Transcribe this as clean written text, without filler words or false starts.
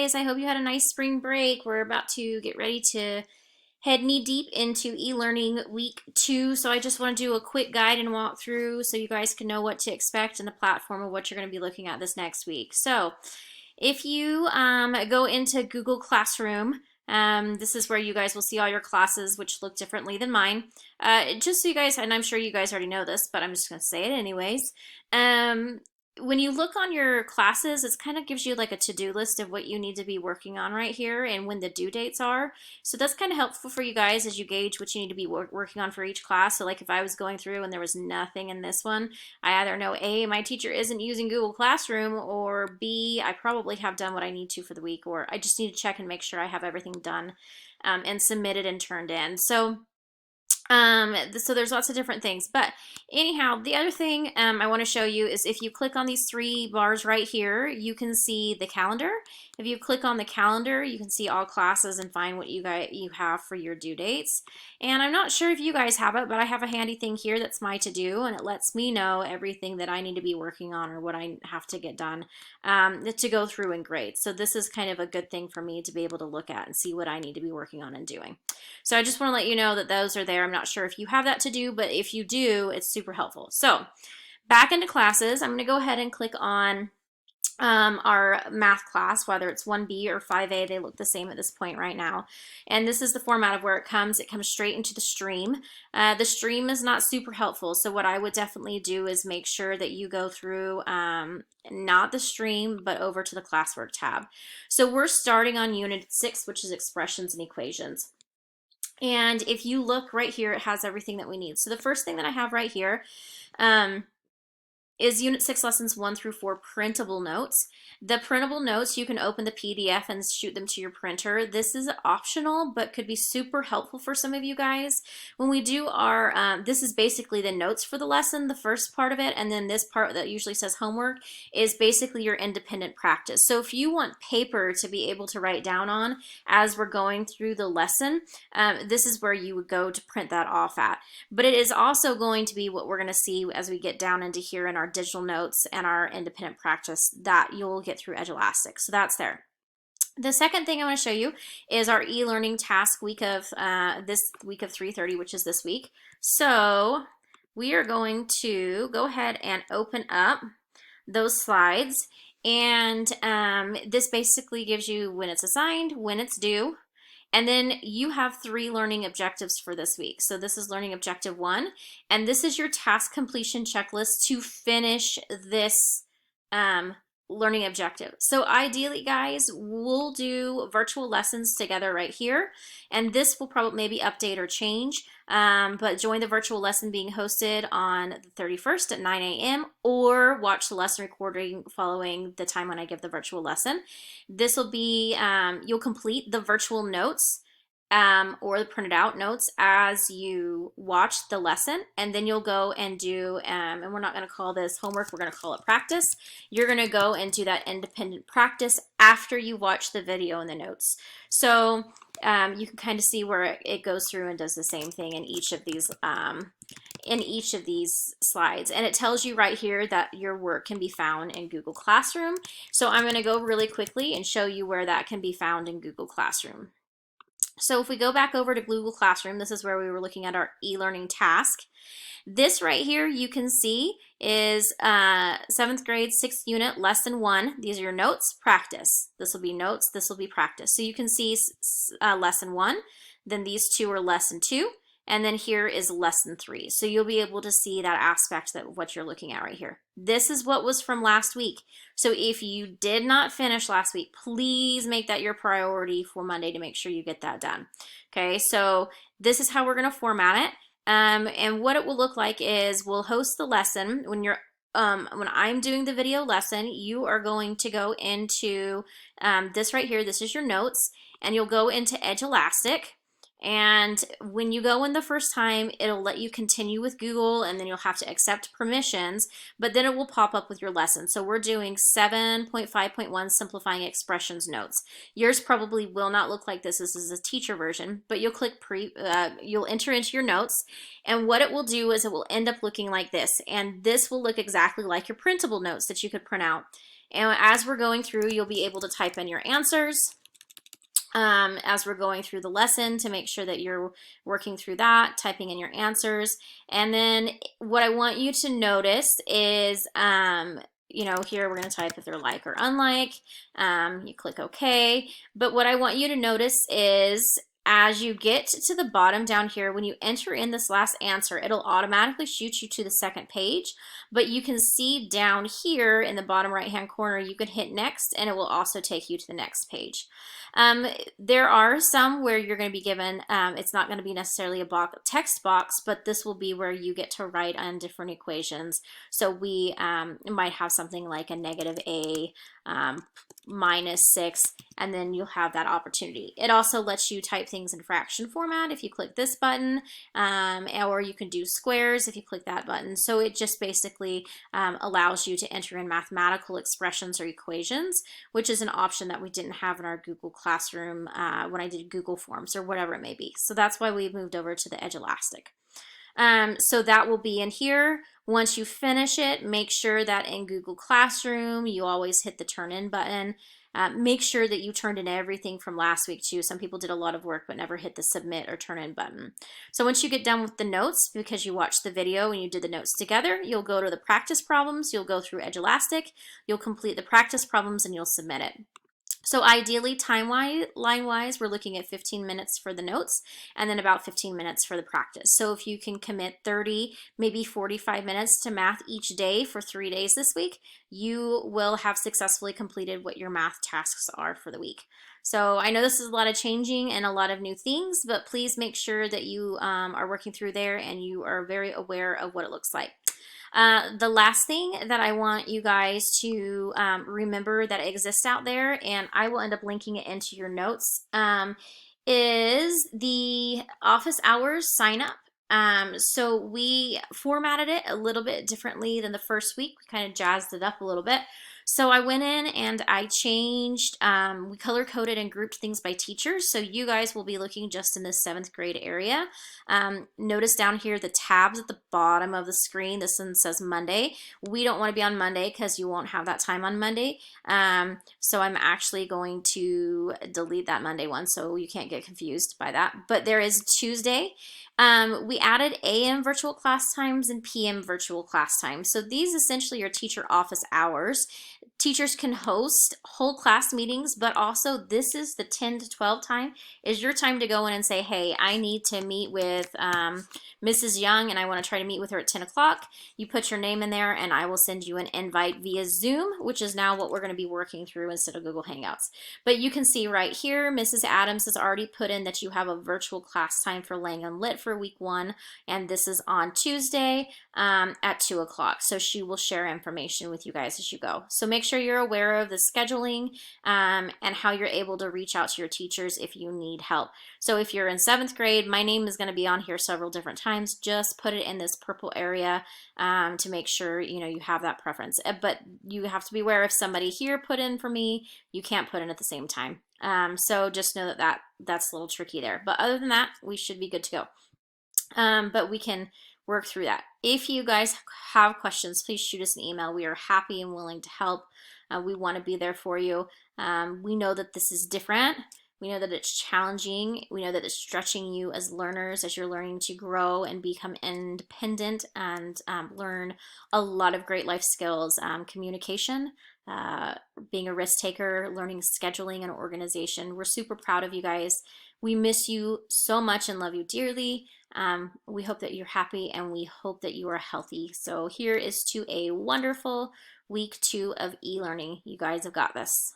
guys. I hope you had a nice spring break. We're about to get ready to head knee deep into e-learning week 2. So I just want to do a quick guide and walk through so you guys can know what to expect in the platform of what you're going to be looking at this next week. So if you go into Google Classroom, this is where you guys will see all your classes, which look differently than mine. Just so you guys, and I'm sure you guys already know this, but I'm just going to say it anyways. When you look on your classes, it kind of gives you like a to-do list of what you need to be working on right here and when the due dates are. So that's kind of helpful for you guys as you gauge what you need to be working on for each class. So like if I was going through and there was nothing in this one, I either know A, my teacher isn't using Google Classroom, or B, I probably have done what I need to for the week, or I just need to check and make sure I have everything done and submitted and turned in. So there's lots of different things, but anyhow, the other thing I want to show you is if you click on these 3 bars right here, you can see the calendar. If you click on the calendar, you can see all classes and find what you have for your due dates. And I'm not sure if you guys have it, but I have a handy thing here that's my to-do, and it lets me know everything that I need to be working on or what I have to get done to go through and grade. So this is kind of a good thing for me to be able to look at and see what I need to be working on and doing. So I just want to let you know that those are there. I'm not sure if you have that to do, but if you do, it's super helpful. So back into classes, I'm going to go ahead and click on our math class, whether it's 1B or 5A, they look the same at this point right now. And this is the format of where it comes. It comes straight into the stream. The stream is not super helpful, so what I would definitely do is make sure that you go through not the stream, but over to the Classwork tab. So we're starting on Unit 6, which is expressions and equations. And if you look right here, it has everything that we need. So the first thing that I have right here is Unit 6 Lessons 1 through 4 printable notes. The printable notes, you can open the PDF and shoot them to your printer. This is optional, but could be super helpful for some of you guys. When we do our, this is basically the notes for the lesson, the first part of it, and then this part that usually says homework is basically your independent practice. So if you want paper to be able to write down on as we're going through the lesson, this is where you would go to print that off at. But it is also going to be what we're going to see as we get down into here in our digital notes and our independent practice that you'll get through Elastic. So that's there. The second thing I want to show you is our e-learning task week of this week of 3:30, which is this week. So we are going to go ahead and open up those slides, and this basically gives you when it's assigned, when it's due, and then you have 3 learning objectives for this week. So this is learning objective 1, and this is your task completion checklist to finish this learning objective. So ideally, guys, we'll do virtual lessons together right here, and this will probably maybe update or change, but join the virtual lesson being hosted on the 31st at 9 a.m. or watch the lesson recording following the time when I give the virtual lesson. This will be, you'll complete the virtual notes or the printed out notes as you watch the lesson, and then you'll go and do, and we're not going to call this homework, we're going to call it practice. You're going to go and do that independent practice after you watch the video and the notes. So you can kind of see where it goes through and does the same thing in each of these slides, and it tells you right here that your work can be found in Google Classroom. So I'm going to go really quickly and show you where that can be found in Google Classroom. So if we go back over to Google Classroom, this is where we were looking at our e-learning task. This right here you can see is 7th grade 6th unit lesson 1. These are your notes, practice. This will be notes, this will be practice. So you can see lesson 1, then these 2 are lesson 2, and then here is lesson 3. So you'll be able to see that aspect of what you're looking at right here. This is what was from last week. So if you did not finish last week, please make that your priority for Monday to make sure you get that done. Okay, so this is how we're going to format it. And what it will look like is we'll host the lesson. When I'm doing the video lesson, you are going to go into this right here. This is your notes, and you'll go into Elastic. And when you go in the first time, it'll let you continue with Google, and then you'll have to accept permissions, but then it will pop up with your lesson. So we're doing 7.5.1 simplifying expressions notes. Yours probably will not look like this. This is a teacher version, but you'll click you'll enter into your notes, and what it will do is it will end up looking like this, and this will look exactly like your printable notes that you could print out. And as we're going through, you'll be able to type in your answers as we're going through the lesson to make sure that you're working through that, typing in your answers. And then what I want you to notice is, you know, here we're going to type if they're like or unlike. You click OK. But what I want you to notice is as you get to the bottom down here, when you enter in this last answer, it'll automatically shoot you to the second page. But you can see down here in the bottom right-hand corner, you can hit next and it will also take you to the next page. There are some where you're going to be given, it's not going to be necessarily a text box, but this will be where you get to write on different equations. So we might have something like a negative a minus 6, and then you'll have that opportunity. It also lets you type things in fraction format if you click this button, or you can do squares if you click that button. So it just basically allows you to enter in mathematical expressions or equations, which is an option that we didn't have in our Google Classroom when I did Google Forms or whatever it may be. So that's why we moved over to the Elastic. So that will be in here. Once you finish it, make sure that in Google Classroom, you always hit the turn in button. Make sure that you turned in everything from last week too. Some people did a lot of work but never hit the submit or turn in button. So once you get done with the notes, because you watched the video and you did the notes together, you'll go to the practice problems, you'll go through Elastic, you'll complete the practice problems and you'll submit it. So ideally, line-wise, we're looking at 15 minutes for the notes and then about 15 minutes for the practice. So if you can commit 30, maybe 45 minutes to math each day for 3 days this week, you will have successfully completed what your math tasks are for the week. So I know this is a lot of changing and a lot of new things, but please make sure that you are working through there and you are very aware of what it looks like. The last thing that I want you guys to remember that exists out there, and I will end up linking it into your notes, is the office hours sign up. So we formatted it a little bit differently than the first week. We kind of jazzed it up a little bit. So I went in and I changed, we color coded and grouped things by teachers. So you guys will be looking just in the 7th grade area. Notice down here the tabs at the bottom of the screen. This one says Monday. We don't want to be on Monday because you won't have that time on Monday. So I'm actually going to delete that Monday one so you can't get confused by that. But there is Tuesday. We added AM virtual class times and PM virtual class times. So these essentially are teacher office hours. Teachers can host whole class meetings, but also this is the 10 to 12 time is your time to go in and say, hey, I need to meet with Mrs. Young and I want to try to meet with her at 10 o'clock. You put your name in there and I will send you an invite via Zoom, which is now what we're going to be working through instead of Google Hangouts. But you can see right here, Mrs. Adams has already put in that you have a virtual class time for Langham Lit for week 1, and this is on Tuesday at 2 o'clock. So she will share information with you guys as you go. So make sure you're aware of the scheduling and how you're able to reach out to your teachers if you need help. So if you're in 7th grade, my name is going to be on here several different times. Just put it in this purple area to make sure you have that preference. But you have to be aware if somebody here put in for me, you can't put in at the same time. So just know that's a little tricky there. But other than that, we should be good to go. But we can work through that. If you guys have questions, please shoot us an email. We are happy and willing to help. We want to be there for you. We know that this is different. We know that it's challenging. We know that it's stretching you as learners as you're learning to grow and become independent and learn a lot of great life skills, communication, being a risk taker, learning scheduling and organization. We're super proud of you guys. We miss you so much and love you dearly. We hope that you're happy and we hope that you are healthy. So here is to a wonderful week 2 of e-learning. You guys have got this.